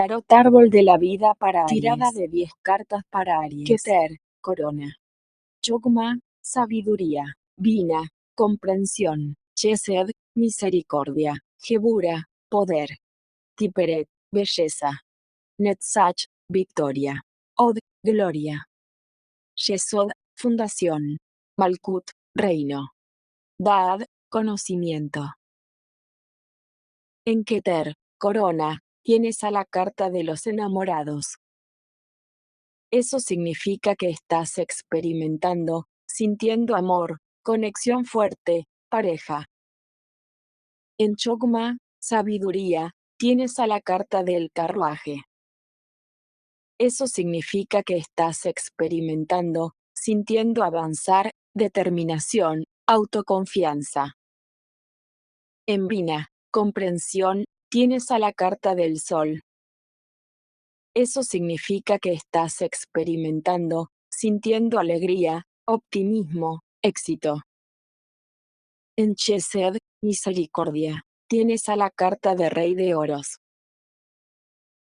Tarot árbol de la vida para Aries. Tirada de 10 cartas para Aries. Keter, corona. Chogma, sabiduría. Bina, comprensión. Chesed, misericordia. Gebura, poder. Tiperet, belleza. Netzach, victoria. Od, gloria. Yesod, fundación. Malkut, reino. Daad, conocimiento. En Keter, corona, tienes a la carta de los enamorados. Eso significa que estás experimentando, sintiendo amor, conexión fuerte, pareja. En Chogma, sabiduría, tienes a la carta del carruaje. Eso significa que estás experimentando, sintiendo avanzar, determinación, autoconfianza. En Vina, comprensión, tienes a la carta del sol. Eso significa que estás experimentando, sintiendo alegría, optimismo, éxito. En Chesed, misericordia, tienes a la carta de Rey de Oros.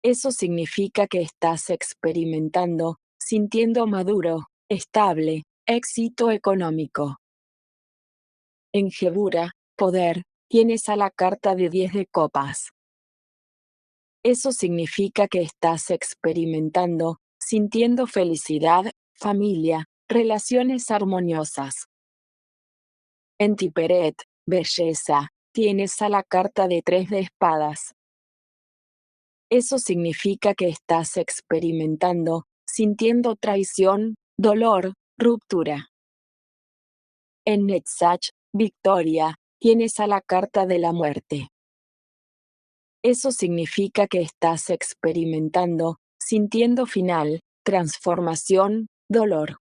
Eso significa que estás experimentando, sintiendo maduro, estable, éxito económico. En Gebura, poder, tienes a la carta de 10 de copas. Eso significa que estás experimentando, sintiendo felicidad, familia, relaciones armoniosas. En Tiperet, belleza, tienes a la carta de 3 de espadas. Eso significa que estás experimentando, sintiendo traición, dolor, ruptura. En Netzach, victoria, tienes a la carta de la muerte. Eso significa que estás experimentando, sintiendo final, transformación, dolor.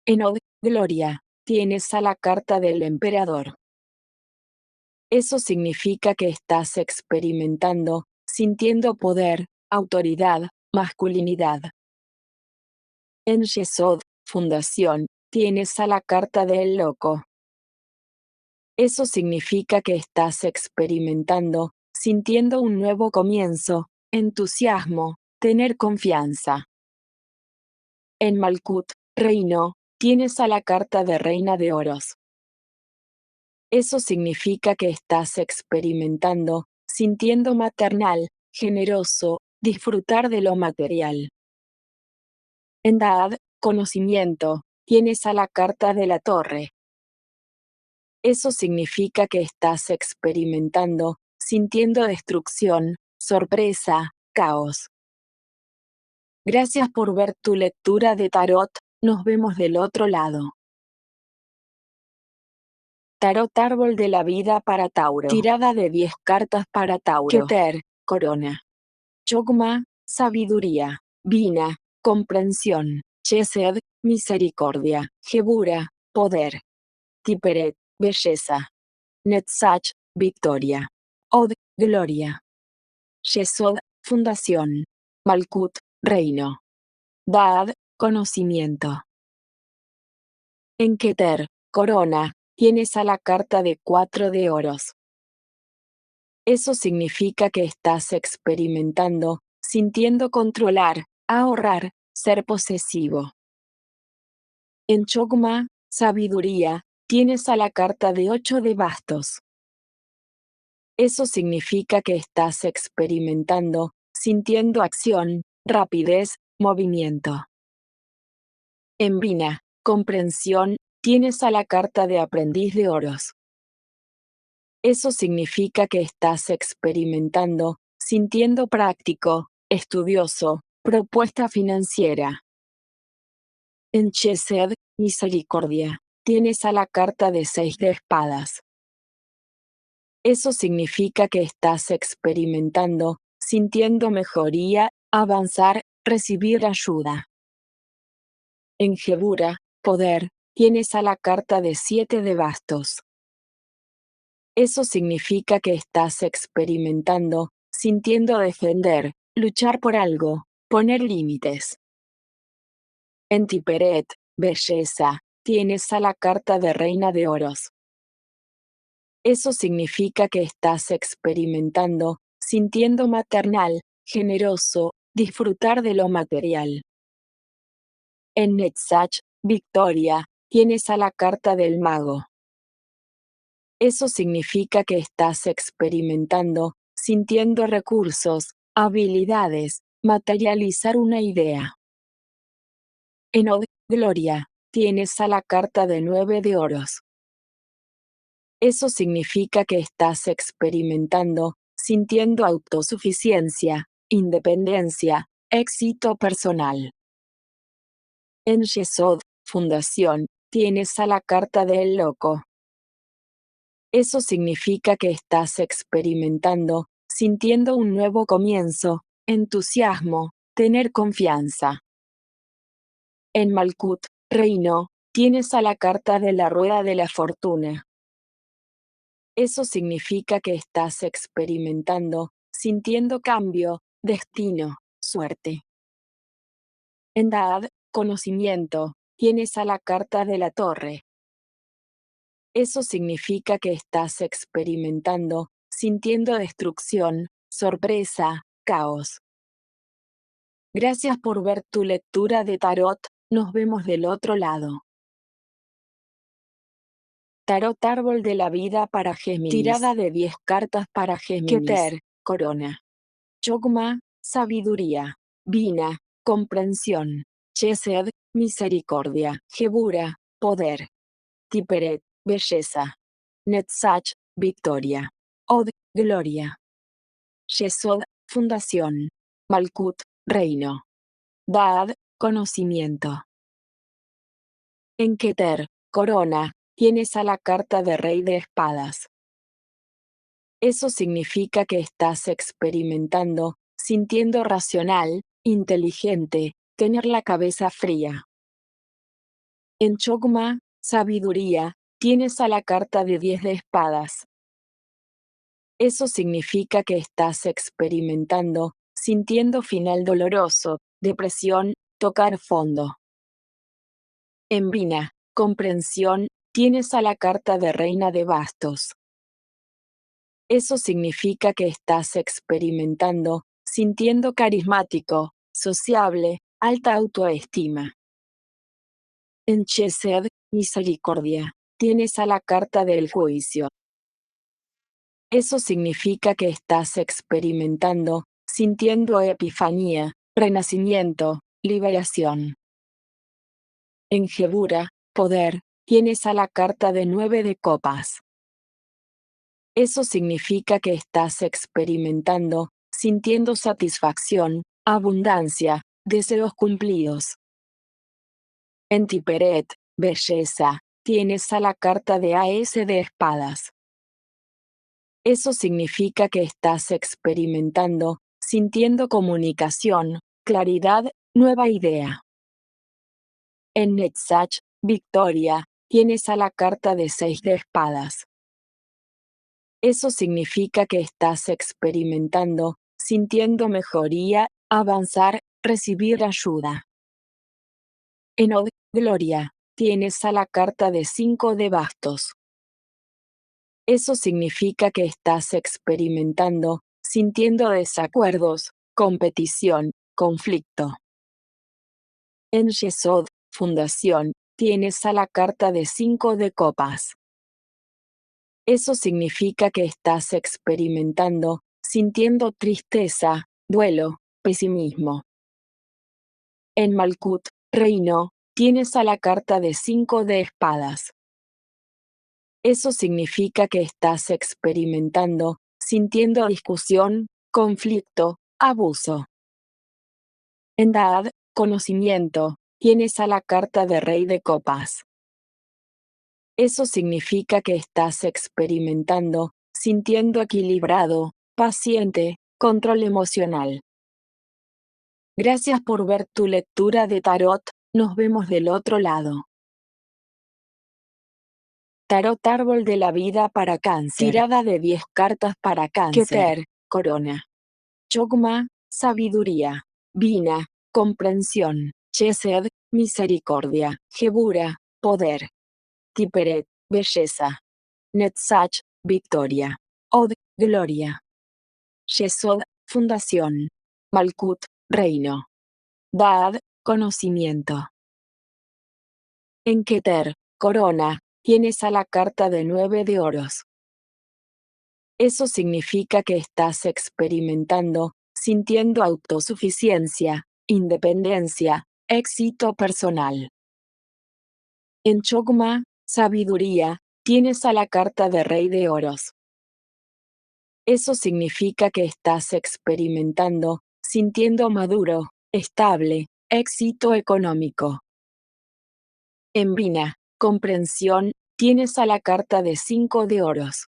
En Od, gloria, tienes a la carta del emperador. Eso significa que estás experimentando, sintiendo poder, autoridad, masculinidad. En Yesod, fundación, tienes a la carta del loco. Eso significa que estás experimentando, sintiendo un nuevo comienzo, entusiasmo, tener confianza. En Malkut, reino, tienes a la carta de Reina de Oros. Eso significa que estás experimentando, sintiendo maternal, generoso, disfrutar de lo material. En Daad, conocimiento, tienes a la carta de la torre. Eso significa que estás experimentando, sintiendo destrucción, sorpresa, caos. Gracias por ver tu lectura de tarot, nos vemos del otro lado. Tarot árbol de la vida para Tauro. Tirada de 10 cartas para Tauro. Keter, corona. Chogma, sabiduría. Bina, comprensión. Chesed, misericordia. Gebura, poder. Tiperet, belleza. Netzach, victoria. Od, gloria. Yesod, fundación. Malkut, reino. Daad, conocimiento. En Keter, corona, tienes a la carta de 4 de oros. Eso significa que estás experimentando, sintiendo controlar, ahorrar, ser posesivo. En Chogma, sabiduría, tienes a la carta de 8 de bastos. Eso significa que estás experimentando, sintiendo acción, rapidez, movimiento. En Vina, comprensión, tienes a la carta de aprendiz de oros. Eso significa que estás experimentando, sintiendo práctico, estudioso, propuesta financiera. En Chesed, misericordia, tienes a la carta de 6 de espadas. Eso significa que estás experimentando, sintiendo mejoría, avanzar, recibir ayuda. En Gebura, poder, tienes a la carta de 7 de bastos. Eso significa que estás experimentando, sintiendo defender, luchar por algo, poner límites. En Tiperet, belleza, tienes a la carta de Reina de Oros. Eso significa que estás experimentando, sintiendo maternal, generoso, disfrutar de lo material. En Netzach, victoria, tienes a la carta del mago. Eso significa que estás experimentando, sintiendo recursos, habilidades, materializar una idea. En Od, gloria, tienes a la carta de 9 de oros. Eso significa que estás experimentando, sintiendo autosuficiencia, independencia, éxito personal. En Yesod, fundación, tienes a la carta del loco. Eso significa que estás experimentando, sintiendo un nuevo comienzo, entusiasmo, tener confianza. En Malkut, reino, tienes a la carta de la rueda de la fortuna. Eso significa que estás experimentando, sintiendo cambio, destino, suerte. En Dad, conocimiento, tienes a la carta de la torre. Eso significa que estás experimentando, sintiendo destrucción, sorpresa, caos. Gracias por ver tu lectura de tarot, nos vemos del otro lado. Tarot Árbol de la Vida para Géminis. Tirada de 10 cartas para Géminis. Keter, corona. Chogma, sabiduría. Bina, comprensión. Chesed, misericordia. Gebura, poder. Tiperet, belleza. Netzach, victoria. Od, gloria. Yesod, fundación. Malkut, reino. Daad, conocimiento. En Keter, corona, tienes a la carta de Rey de Espadas. Eso significa que estás experimentando, sintiendo racional, inteligente, tener la cabeza fría. En Chogma, sabiduría, tienes a la carta de 10 de espadas. Eso significa que estás experimentando, sintiendo final doloroso, depresión, tocar fondo. En Vina, comprensión, tienes a la carta de Reina de Bastos. Eso significa que estás experimentando, sintiendo carismático, sociable, alta autoestima. En Chesed, misericordia, tienes a la carta del juicio. Eso significa que estás experimentando, sintiendo epifanía, renacimiento, liberación. En Gebura, poder, tienes a la carta de 9 de copas. Eso significa que estás experimentando, sintiendo satisfacción, abundancia, deseos cumplidos. En Tiperet, belleza, tienes a la carta de As de espadas. Eso significa que estás experimentando, sintiendo comunicación, claridad, nueva idea. En Netzach, victoria, tienes a la carta de 6 de espadas. Eso significa que estás experimentando, sintiendo mejoría, avanzar, recibir ayuda. En Od, gloria, tienes a la carta de 5 de bastos. Eso significa que estás experimentando, sintiendo desacuerdos, competición, conflicto. En Yesod, fundación, tienes a la carta de 5 de copas. Eso significa que estás experimentando, sintiendo tristeza, duelo, pesimismo. En Malkut, reino, tienes a la carta de 5 de espadas. Eso significa que estás experimentando, sintiendo discusión, conflicto, abuso. En Daad, conocimiento, tienes a la carta de Rey de Copas. Eso significa que estás experimentando, sintiendo equilibrado, paciente, control emocional. Gracias por ver tu lectura de tarot, nos vemos del otro lado. Tarot Árbol de la Vida para Cáncer. Tirada de 10 cartas para Cáncer. Keter, corona. Chogma, sabiduría. Bina, comprensión. Chesed, misericordia. Gebura, poder. Tiperet, belleza. Netzach, victoria. Od, gloria. Yesod, fundación. Malkut, reino. Dad, conocimiento. En Keter, corona, tienes a la carta de 9 de oros. Eso significa que estás experimentando, sintiendo autosuficiencia, independencia, éxito personal. En Chogma, sabiduría, tienes a la carta de Rey de Oros. Eso significa que estás experimentando, sintiendo maduro, estable, éxito económico. En Vina, comprensión, tienes a la carta de 5 de oros.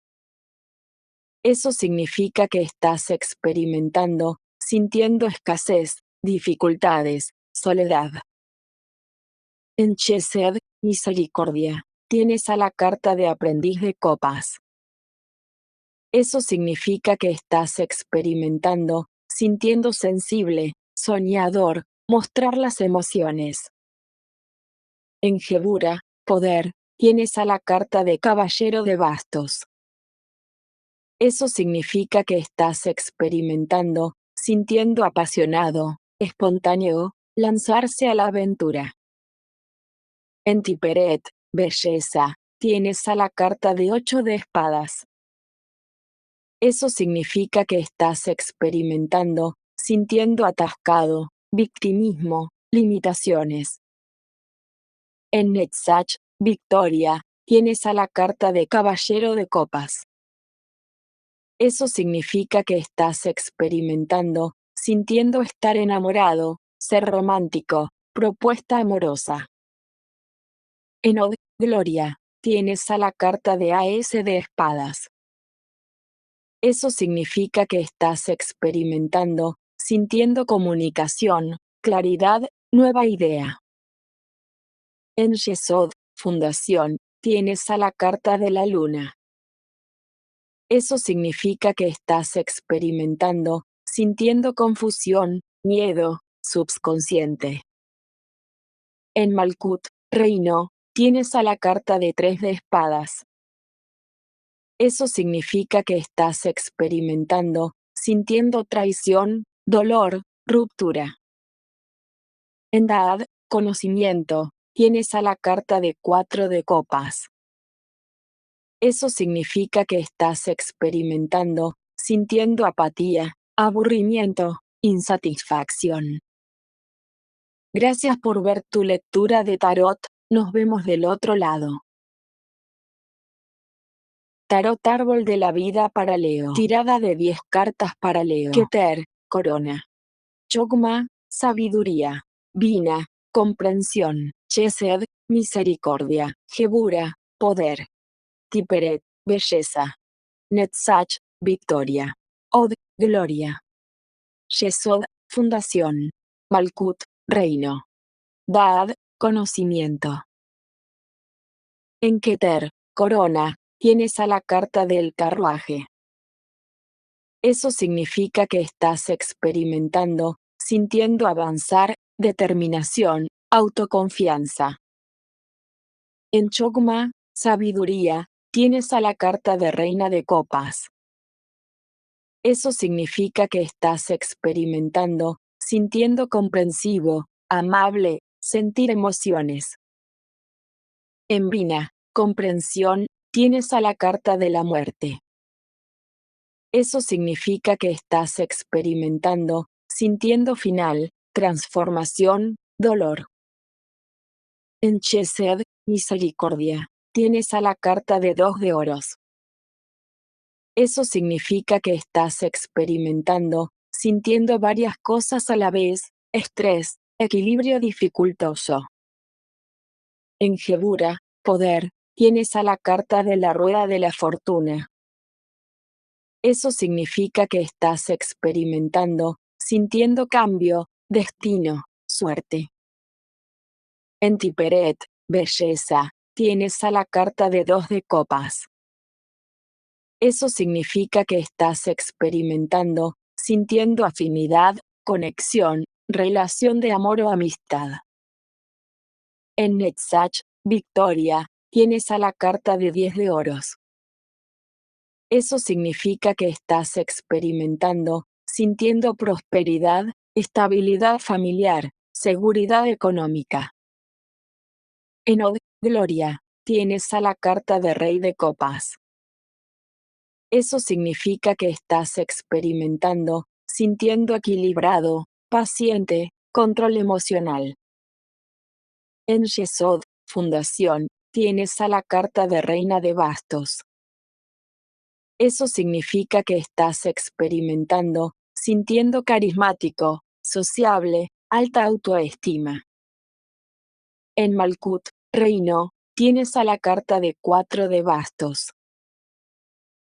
Eso significa que estás experimentando, sintiendo escasez, dificultades, soledad. En Chesed, misericordia, tienes a la carta de aprendiz de copas. Eso significa que estás experimentando, sintiendo sensible, soñador, mostrar las emociones. En Gebura, poder, tienes a la carta de caballero de bastos. Eso significa que estás experimentando, sintiendo apasionado, espontáneo, lanzarse a la aventura. En Tiperet, belleza, tienes a la carta de 8 de espadas. Eso significa que estás experimentando, sintiendo atascado, victimismo, limitaciones. En Netzach, victoria, tienes a la carta de caballero de copas. Eso significa que estás experimentando, sintiendo estar enamorado, ser romántico, propuesta amorosa. En Od, gloria, tienes a la carta de AS de espadas. Eso significa que estás experimentando, sintiendo comunicación, claridad, nueva idea. En Yesod, fundación, tienes a la carta de la luna. Eso significa que estás experimentando, sintiendo confusión, miedo, subconsciente. En Malkut, reino, tienes a la carta de 3 de espadas. Eso significa que estás experimentando, sintiendo traición, dolor, ruptura. En Dad, conocimiento, tienes a la carta de 4 de copas. Eso significa que estás experimentando, sintiendo apatía, aburrimiento, insatisfacción. Gracias por ver tu lectura de tarot, nos vemos del otro lado. Tarot Árbol de la Vida para Leo. Tirada de 10 cartas para Leo. Keter, corona. Chogma, sabiduría. Vina, comprensión. Chesed, misericordia. Gebura, poder. Tiperet, belleza. Netzach, victoria. Od, gloria. Yesod, fundación. Malkut, reino. Dad, conocimiento. En Keter, corona, tienes a la carta del carruaje. Eso significa que estás experimentando, sintiendo avanzar, determinación, autoconfianza. En Chogma, sabiduría, tienes a la carta de reina de copas. Eso significa que estás experimentando, sintiendo comprensivo, amable, sentir emociones. En Vina, comprensión, tienes a la carta de la muerte. Eso significa que estás experimentando, sintiendo final, transformación, dolor. En Chesed, misericordia, tienes a la carta de 2 de oros. Eso significa que estás experimentando, sintiendo varias cosas a la vez, estrés, equilibrio dificultoso. En Gebura, poder, tienes a la carta de la rueda de la fortuna. Eso significa que estás experimentando, sintiendo cambio, destino, suerte. En Tiperet, belleza, tienes a la carta de 2 de copas. Eso significa que estás experimentando, sintiendo afinidad, conexión, relación de amor o amistad. En Netzach, victoria, tienes a la carta de 10 de oros. Eso significa que estás experimentando, sintiendo prosperidad, estabilidad familiar, seguridad económica. En Od, Gloria, tienes a la carta de Rey de Copas. Eso significa que estás experimentando, sintiendo equilibrado, paciente, control emocional. En Yesod, Fundación, tienes a la carta de Reina de Bastos. Eso significa que estás experimentando, sintiendo carismático, sociable, alta autoestima. En Malkut, Reino, tienes a la carta de 4 de Bastos.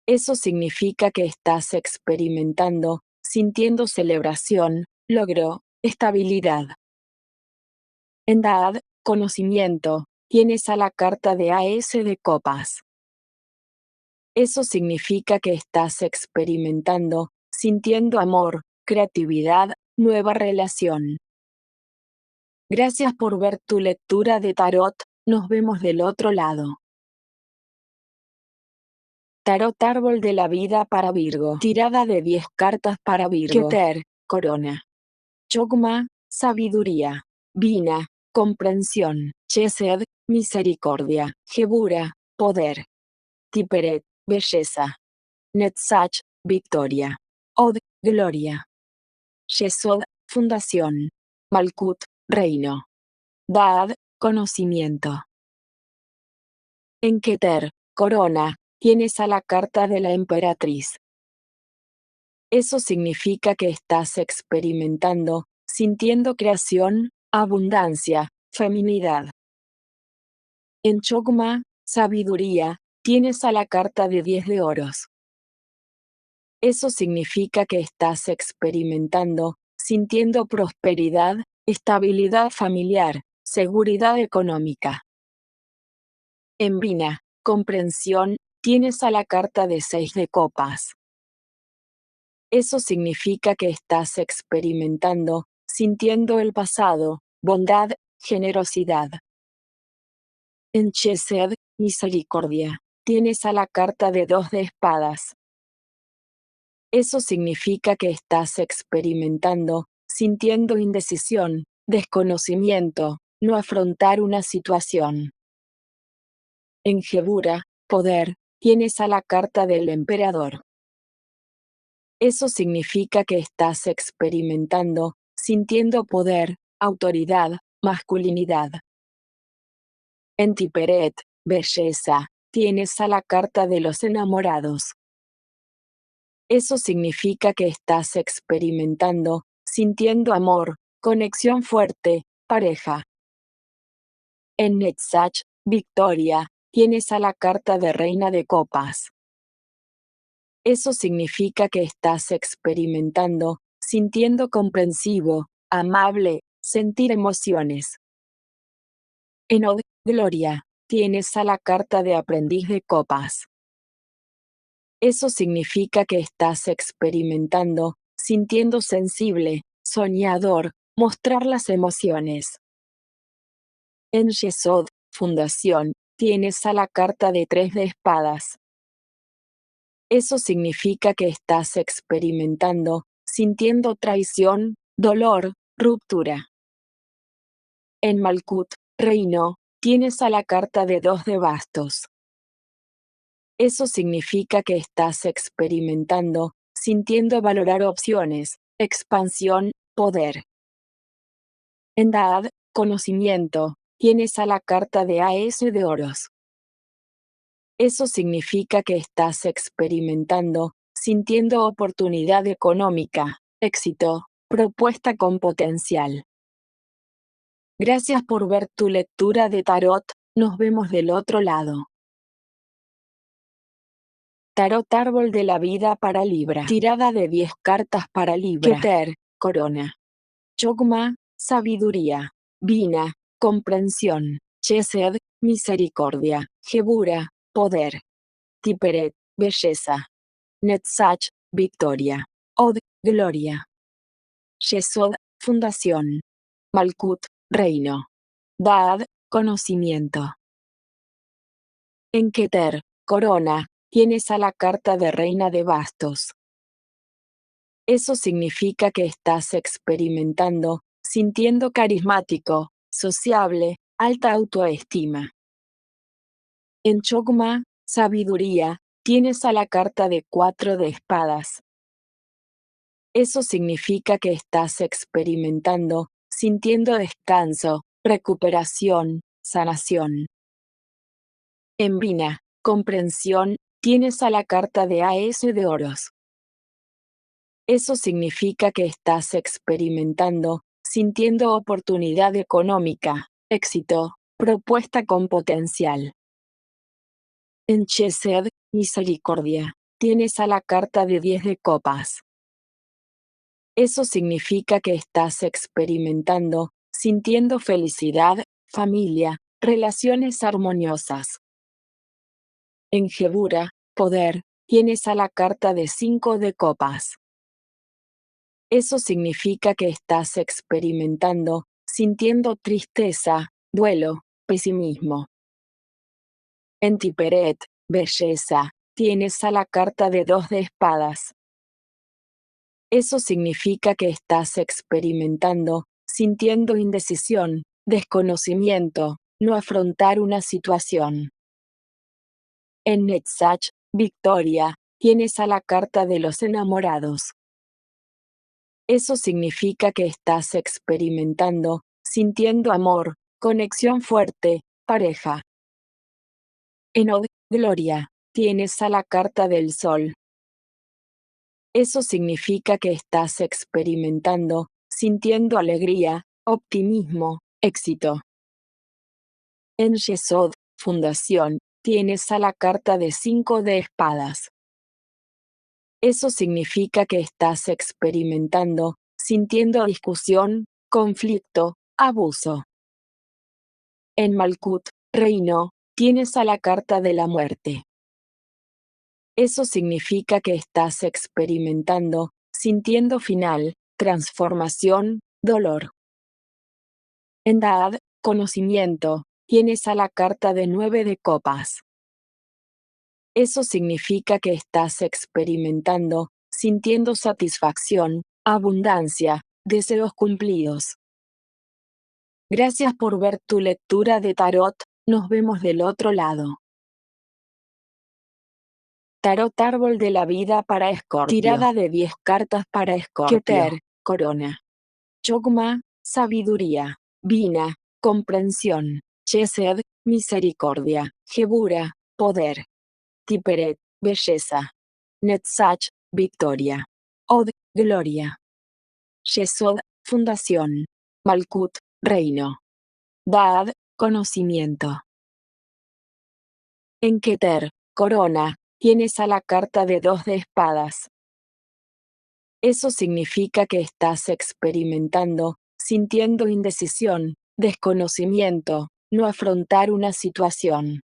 Eso significa que estás experimentando, sintiendo celebración, logro, estabilidad. En Daad, conocimiento, tienes a la carta de AS de Copas. Eso significa que estás experimentando, sintiendo amor, creatividad, nueva relación. Gracias por ver tu lectura de tarot, nos vemos del otro lado. Tarot Árbol de la Vida para Virgo. Tirada de 10 cartas para Virgo. Keter, Corona. Chogma, Sabiduría. Bina, Comprensión. Chesed, Misericordia. Gebura, Poder. Tiperet, Belleza. Netzach, Victoria. Od, Gloria. Yesod, Fundación. Malkut, Reino. Daad, Conocimiento. En Keter, Corona, tienes a la carta de la Emperatriz. Eso significa que estás experimentando, sintiendo creación, abundancia, feminidad. En Chogma, Sabiduría, tienes a la carta de 10 de oros. Eso significa que estás experimentando, sintiendo prosperidad, estabilidad familiar, seguridad económica. En Vina, Comprensión, tienes a la carta de 6 de copas. Eso significa que estás experimentando, sintiendo el pasado, bondad, generosidad. En Chesed, Misericordia, tienes a la carta de 2 de espadas. Eso significa que estás experimentando, sintiendo indecisión, desconocimiento, no afrontar una situación. En Gebura, Poder, tienes a la carta del Emperador. Eso significa que estás experimentando, sintiendo poder, autoridad, masculinidad. En Tiperet, Belleza, tienes a la carta de los enamorados. Eso significa que estás experimentando, sintiendo amor, conexión fuerte, pareja. En Netzach, Victoria, tienes a la carta de Reina de Copas. Eso significa que estás experimentando, sintiendo comprensivo, amable, sentir emociones. En Od, Gloria, tienes a la carta de Aprendiz de Copas. Eso significa que estás experimentando, sintiendo sensible, soñador, mostrar las emociones. En Yesod, Fundación, tienes a la carta de 3 de espadas. Eso significa que estás experimentando, sintiendo traición, dolor, ruptura. En Malkut, Reino, tienes a la carta de 2 de bastos. Eso significa que estás experimentando, sintiendo valorar opciones, expansión, poder. En Daad, Conocimiento, tienes a la carta de AS de oros. Eso significa que estás experimentando, sintiendo oportunidad económica, éxito, propuesta con potencial. Gracias por ver tu lectura de tarot, nos vemos del otro lado. Tarot Árbol de la Vida para Libra. Tirada de 10 cartas para Libra. Keter, Corona. Chogma, Sabiduría. Bina, Comprensión. Chesed, Misericordia. Gebura, Poder. Tiperet, Belleza. Netzach, Victoria. Od, Gloria. Yesod, Fundación. Malkut, Reino. Daad, Conocimiento. En Keter, Corona, tienes a la carta de Reina de Bastos. Eso significa que estás experimentando, sintiendo carismático, sociable, alta autoestima. En Chogma, sabiduría, tienes a la carta de 4 de espadas. Eso significa que estás experimentando, sintiendo descanso, recuperación, sanación. En Vina, comprensión, tienes a la carta de AS de oros. Eso significa que estás experimentando, sintiendo oportunidad económica, éxito, propuesta con potencial. En Chesed, misericordia, tienes a la carta de 10 de copas. Eso significa que estás experimentando, sintiendo felicidad, familia, relaciones armoniosas. En Gebura, poder, tienes a la carta de 5 de copas. Eso significa que estás experimentando, sintiendo tristeza, duelo, pesimismo. En Tiperet, belleza, tienes a la carta de 2 de espadas. Eso significa que estás experimentando, sintiendo indecisión, desconocimiento, no afrontar una situación. En Netzach, victoria, tienes a la carta de los enamorados. Eso significa que estás experimentando, sintiendo amor, conexión fuerte, pareja. En Od, gloria, tienes a la carta del sol. Eso significa que estás experimentando, sintiendo alegría, optimismo, éxito. En Yesod, fundación, tienes a la carta de 5 de espadas. Eso significa que estás experimentando, sintiendo discusión, conflicto, abuso. En Malkut, reino, tienes a la carta de la muerte. Eso significa que estás experimentando, sintiendo final, transformación, dolor. En Daad, conocimiento, tienes a la carta de 9 de copas. Eso significa que estás experimentando, sintiendo satisfacción, abundancia, deseos cumplidos. Gracias por ver tu lectura de tarot, nos vemos del otro lado. Tarot Árbol de la Vida para Escorpio. Tirada de 10 cartas para Escorpio. Keter, corona. Chogma, sabiduría. Vina, comprensión. Chesed, misericordia. Gebura, poder. Tiperet, belleza. Netzach, victoria. Od, gloria. Yesod, fundación. Malkut, reino. Daad, conocimiento. En Keter, corona, tienes a la carta de 2 de espadas. Eso significa que estás experimentando, sintiendo indecisión, desconocimiento, no afrontar una situación.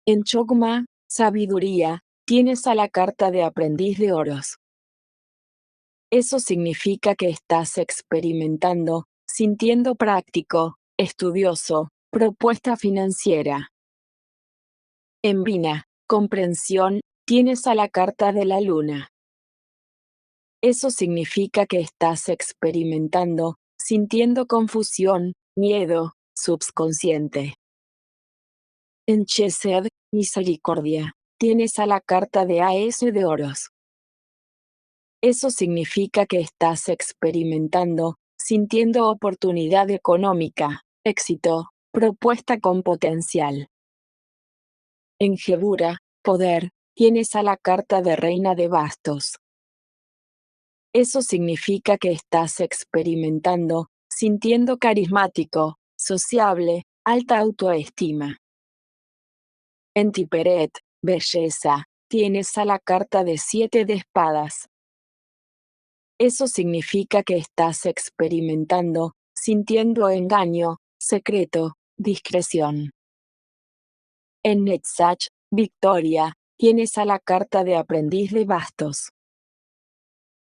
En Chogma, sabiduría, tienes a la carta de aprendiz de oros. Eso significa que estás experimentando, sintiendo práctico, estudioso, propuesta financiera. En Vina, comprensión, tienes a la carta de la luna. Eso significa que estás experimentando, sintiendo confusión, miedo, subconsciente. En Chesed, misericordia, tienes a la carta de AS de oros. Eso significa que estás experimentando, sintiendo oportunidad económica, éxito, propuesta con potencial. En Gebura, poder, tienes a la carta de reina de bastos. Eso significa que estás experimentando, sintiendo carismático, sociable, alta autoestima. En Tiperet, belleza, tienes a la carta de 7 de espadas. Eso significa que estás experimentando, sintiendo engaño, secreto, discreción. En Netzach, victoria, tienes a la carta de aprendiz de bastos.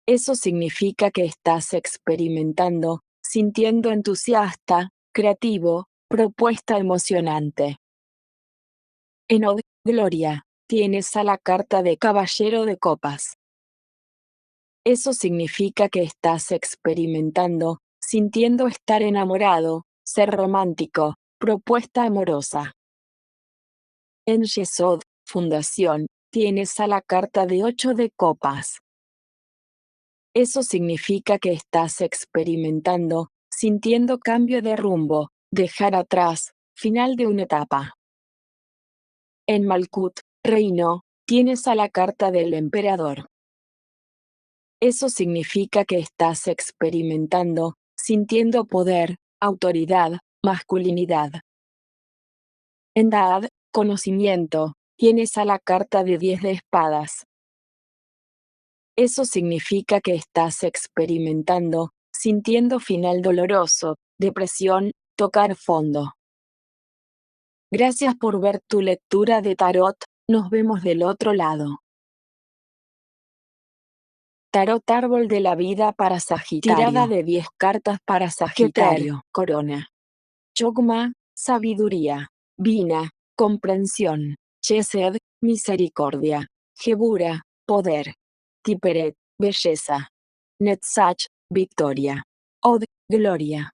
Eso significa que estás experimentando, sintiendo entusiasta, creativo, propuesta emocionante. En Od, gloria, tienes a la carta de caballero de copas. Eso significa que estás experimentando, sintiendo estar enamorado, ser romántico, propuesta amorosa. En Yesod, Fundación, tienes a la carta de 8 de copas. Eso significa que estás experimentando, sintiendo cambio de rumbo, dejar atrás, final de una etapa. En Malkut, Reino, tienes a la carta del Emperador. Eso significa que estás experimentando, sintiendo poder, autoridad, masculinidad. En Daad, conocimiento, tienes a la carta de 10 de espadas. Eso significa que estás experimentando, sintiendo final doloroso, depresión, tocar fondo. Gracias por ver tu lectura de tarot, nos vemos del otro lado. Tarot Árbol de la Vida para Sagitario. Tirada de 10 cartas para Sagitario. Corona. Chogma, sabiduría. Bina, comprensión. Chesed, misericordia. Gebura, poder. Tiperet, belleza. Netzach, victoria. Od, gloria.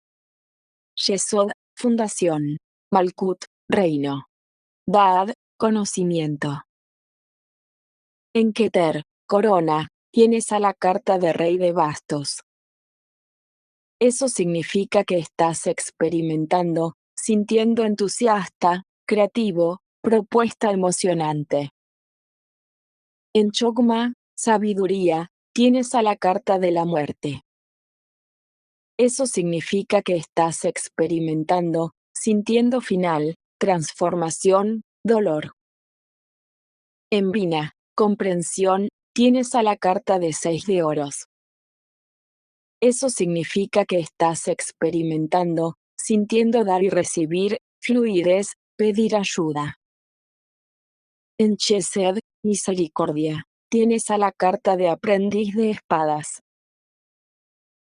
Yesod, fundación. Malkut, reino. Daad, conocimiento. En Keter, corona, tienes a la carta de Rey de Bastos. Eso significa que estás experimentando, sintiendo entusiasta, creativo, propuesta emocionante. En Chogma, sabiduría, tienes a la carta de la muerte. Eso significa que estás experimentando, sintiendo final, transformación, dolor. En Vina, comprensión, tienes a la carta de 6 de oros. Eso significa que estás experimentando, sintiendo dar y recibir, fluidez, pedir ayuda. En Chesed, misericordia, tienes a la carta de aprendiz de espadas.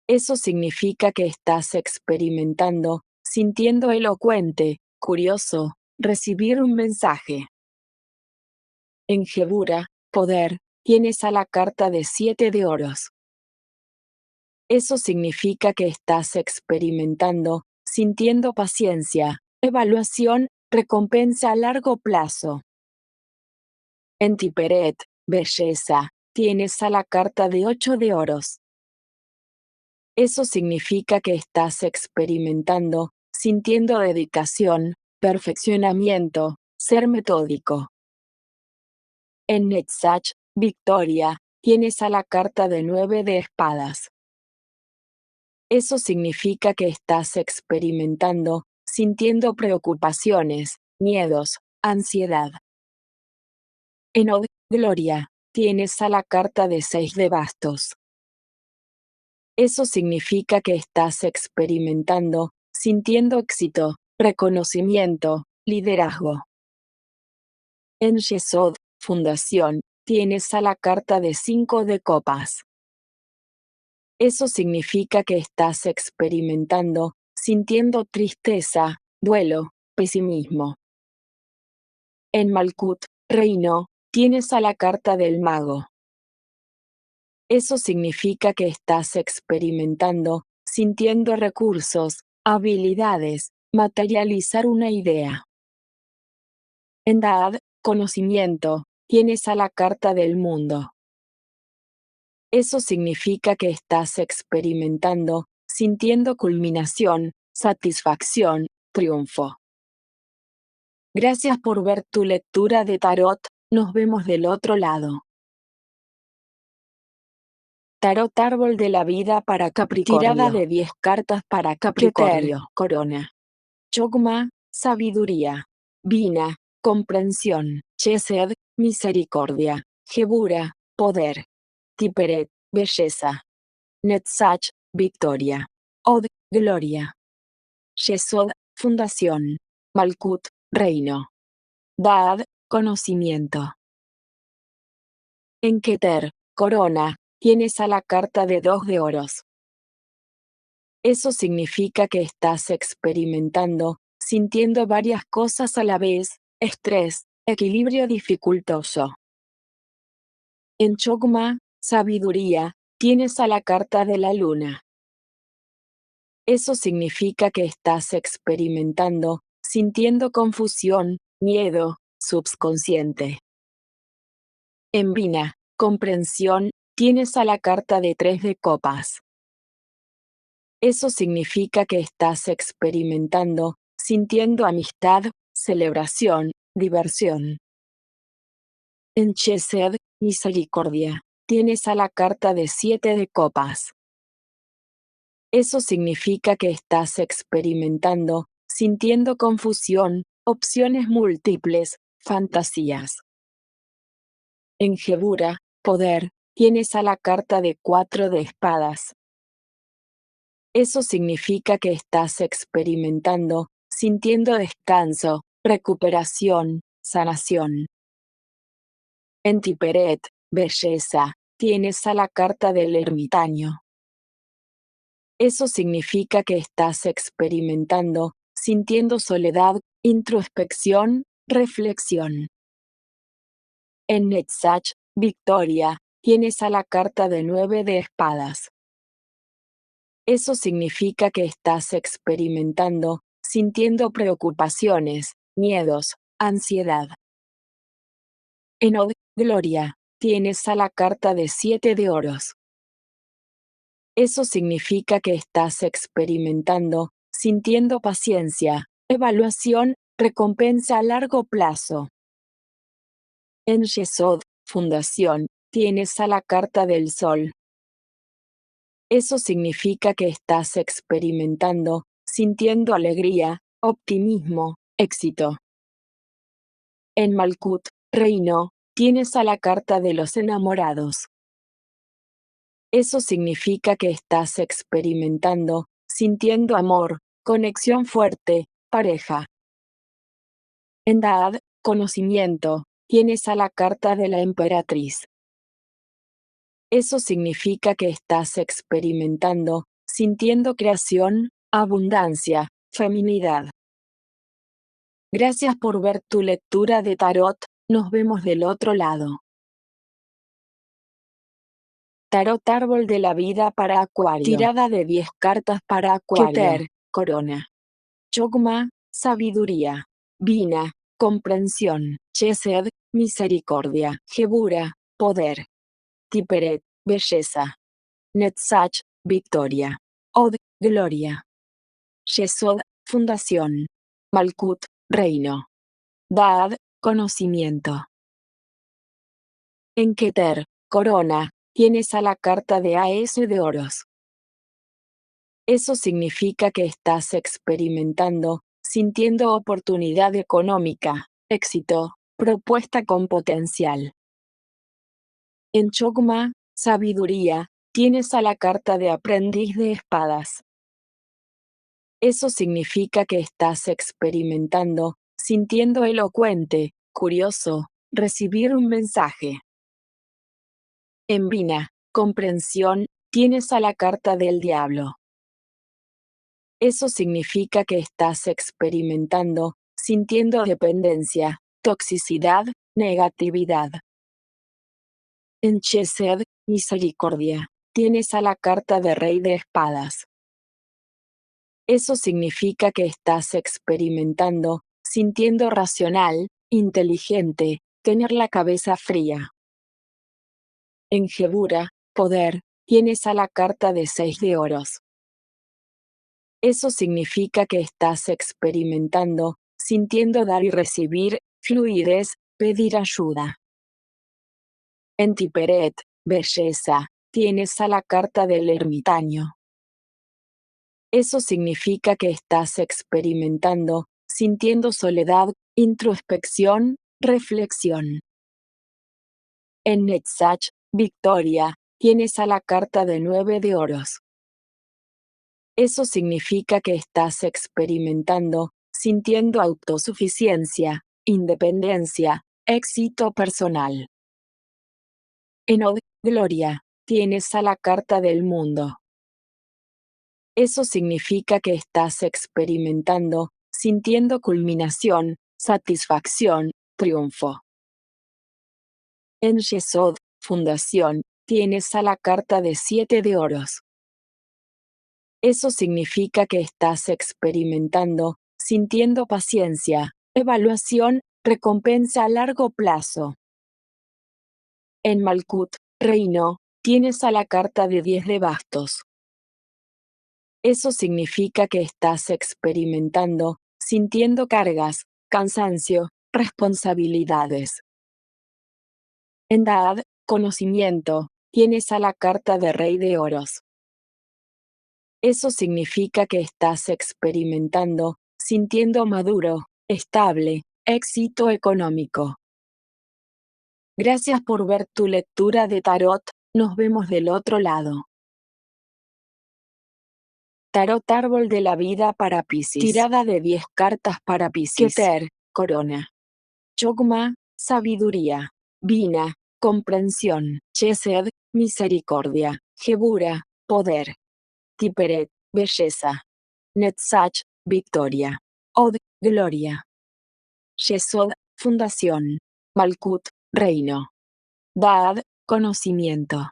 Eso significa que estás experimentando, sintiendo elocuente, curioso, recibir un mensaje. En Gebura, poder, tienes a la carta de 7 de oros. Eso significa que estás experimentando, sintiendo paciencia, evaluación, recompensa a largo plazo. En Tiperet, belleza, tienes a la carta de 8 de oros. Eso significa que estás experimentando, sintiendo dedicación, perfeccionamiento, ser metódico. En Netzach, victoria, tienes a la carta de 9 de espadas. Eso significa que estás experimentando, sintiendo preocupaciones, miedos, ansiedad. En Od, gloria, tienes a la carta de 6 de bastos. Eso significa que estás experimentando, sintiendo éxito, reconocimiento, liderazgo. En Yesod, fundación, tienes a la carta de 5 de copas. Eso significa que estás experimentando, sintiendo tristeza, duelo, pesimismo. En Malkut, reino, tienes a la carta del mago. Eso significa que estás experimentando, sintiendo recursos, habilidades, materializar una idea. En Daad, conocimiento, tienes a la carta del mundo. Eso significa que estás experimentando, sintiendo culminación, satisfacción, triunfo. Gracias por ver tu lectura de tarot, nos vemos del otro lado. Tarot Árbol de la Vida para Capricornio. Tirada de 10 cartas para Capricornio. Corona. Chogma, sabiduría. Bina, comprensión. Chesed, misericordia. Gebura, poder. Tiperet, belleza. Netzach, victoria. Od, gloria. Yesod, fundación. Malkut, reino. Daad, conocimiento. En Keter, corona, tienes a la carta de 2 de oros. Eso significa que estás experimentando, sintiendo varias cosas a la vez, estrés, equilibrio dificultoso. En Chogma, sabiduría, tienes a la carta de la luna. Eso significa que estás experimentando, sintiendo confusión, miedo, subconsciente. En Vina, comprensión, tienes a la carta de 3 de copas. Eso significa que estás experimentando, sintiendo amistad, celebración, diversión. En Chesed, misericordia, tienes a la carta de 7 de copas. Eso significa que estás experimentando, sintiendo confusión, opciones múltiples, fantasías. En Gebura, poder, tienes a la carta de 4 de espadas. Eso significa que estás experimentando, sintiendo descanso, recuperación, sanación. En Tiperet, belleza, tienes a la carta del ermitaño. Eso significa que estás experimentando, sintiendo soledad, introspección, reflexión. En Netzach, victoria, tienes a la carta de 9 de espadas. Eso significa que estás experimentando, sintiendo preocupaciones, miedos, ansiedad. En Od, gloria, tienes a la carta de 7 de oros. Eso significa que estás experimentando, sintiendo paciencia, evaluación, recompensa a largo plazo. En Yesod, fundación, tienes a la carta del sol. Eso significa que estás experimentando, sintiendo alegría, optimismo, éxito. En Malkut, reino, tienes a la carta de los enamorados. Eso significa que estás experimentando, sintiendo amor, conexión fuerte, pareja. En Daad, conocimiento, tienes a la carta de la emperatriz. Eso significa que estás experimentando, sintiendo creación, abundancia, feminidad. Gracias por ver tu lectura de tarot, nos vemos del otro lado. Tarot Árbol de la Vida para Acuario. Tirada de 10 cartas para Acuario. Keter, corona. Chogma, sabiduría. Vina, comprensión. Chesed, misericordia. Gebura, poder. Tiperet, belleza. Netzach, victoria. Od, gloria. Yesod, fundación. Malkut, reino. Daad, conocimiento. En Keter, corona, tienes a la carta de AS de oros. Eso significa que estás experimentando, sintiendo oportunidad económica, éxito, propuesta con potencial. En Chogma, sabiduría, tienes a la carta de aprendiz de espadas. Eso significa que estás experimentando, sintiendo elocuente, curioso, recibir un mensaje. En Vina, comprensión, tienes a la carta del diablo. Eso significa que estás experimentando, sintiendo dependencia, toxicidad, negatividad. En Chesed, misericordia, tienes a la carta de rey de espadas. Eso significa que estás experimentando, sintiendo racional, inteligente, tener la cabeza fría. En Gebura, poder, tienes a la carta de 6 de oros. Eso significa que estás experimentando, sintiendo dar y recibir, fluidez, pedir ayuda. En Tiperet, belleza, tienes a la carta del ermitaño. Eso significa que estás experimentando, sintiendo soledad, introspección, reflexión. En Netzach, victoria, tienes a la carta de 9 de oros. Eso significa que estás experimentando, sintiendo autosuficiencia, independencia, éxito personal. En Od, gloria, tienes a la carta del mundo. Eso significa que estás experimentando, sintiendo culminación, satisfacción, triunfo. En Yesod, fundación, tienes a la carta de 7 de oros. Eso significa que estás experimentando, sintiendo paciencia, evaluación, recompensa a largo plazo. En Malkut, reino, tienes a la carta de 10 de bastos. Eso significa que estás experimentando, sintiendo cargas, cansancio, responsabilidades. En Daad, conocimiento, tienes a la carta de Rey de Oros. Eso significa que estás experimentando, sintiendo maduro, estable, éxito económico. Gracias por ver tu lectura de tarot, nos vemos del otro lado. Tarot Árbol de la Vida para Piscis. Tirada de 10 cartas para Piscis. Keter, Corona. Chogma, Sabiduría. Bina, Comprensión. Chesed, Misericordia. Gebura, Poder. Tiperet, Belleza. Netzach, Victoria. Od, Gloria. Yesod, Fundación. Malkut, Reino. Daad, Conocimiento.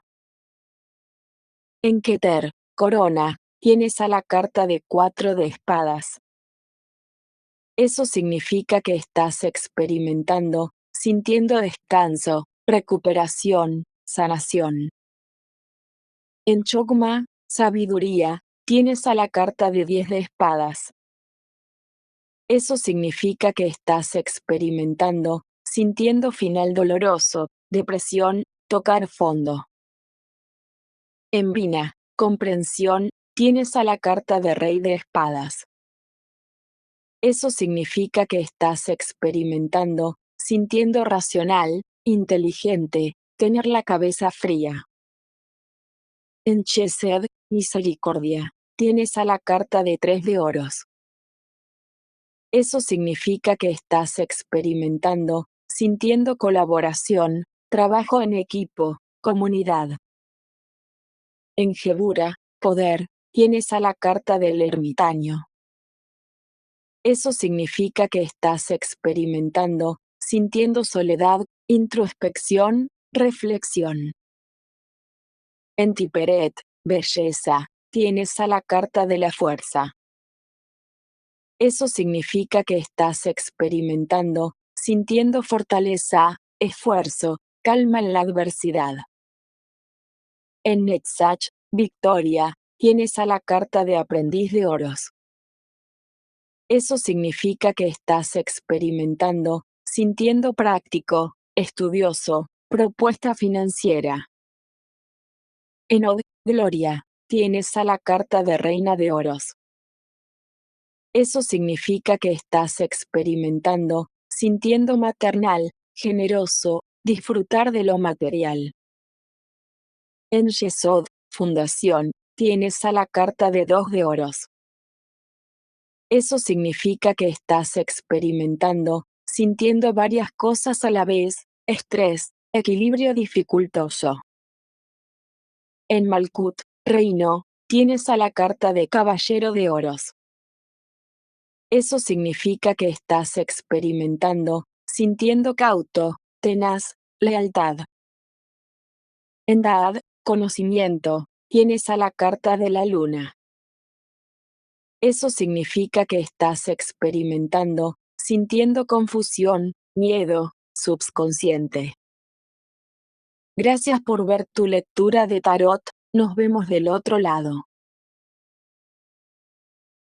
En Keter, Corona, tienes a la carta de 4 de espadas. Eso significa que estás experimentando, sintiendo descanso, recuperación, sanación. En Chogma, Sabiduría, tienes a la carta de 10 de espadas. Eso significa que estás experimentando, sintiendo final doloroso, depresión, tocar fondo. En Vina, Comprensión, tienes a la carta de Rey de espadas. Eso significa que estás experimentando, sintiendo racional, inteligente, tener la cabeza fría. En Chesed, Misericordia, tienes a la carta de 3 de oros. Eso significa que estás experimentando, sintiendo colaboración, trabajo en equipo, comunidad. En Gebura, Poder, tienes a la carta del ermitaño. Eso significa que estás experimentando, sintiendo soledad, introspección, reflexión. En Tiperet, Belleza, tienes a la carta de la fuerza. Eso significa que estás experimentando, sintiendo fortaleza, esfuerzo, calma en la adversidad. En Netzach, Victoria, tienes a la carta de Aprendiz de Oros. Eso significa que estás experimentando, sintiendo práctico, estudioso, propuesta financiera. En Od, Gloria, tienes a la carta de Reina de Oros. Eso significa que estás experimentando, sintiendo maternal, generoso, disfrutar de lo material. En Yesod, Fundación, tienes a la carta de 2 de oros. Eso significa que estás experimentando, sintiendo varias cosas a la vez, estrés, equilibrio dificultoso. En Malkut, Reino, tienes a la carta de Caballero de Oros. Eso significa que estás experimentando, sintiendo cauto, tenaz, lealtad. En Daad, Conocimiento, tienes a la carta de la Luna. Eso significa que estás experimentando, sintiendo confusión, miedo, subconsciente. Gracias por ver tu lectura de tarot, nos vemos del otro lado.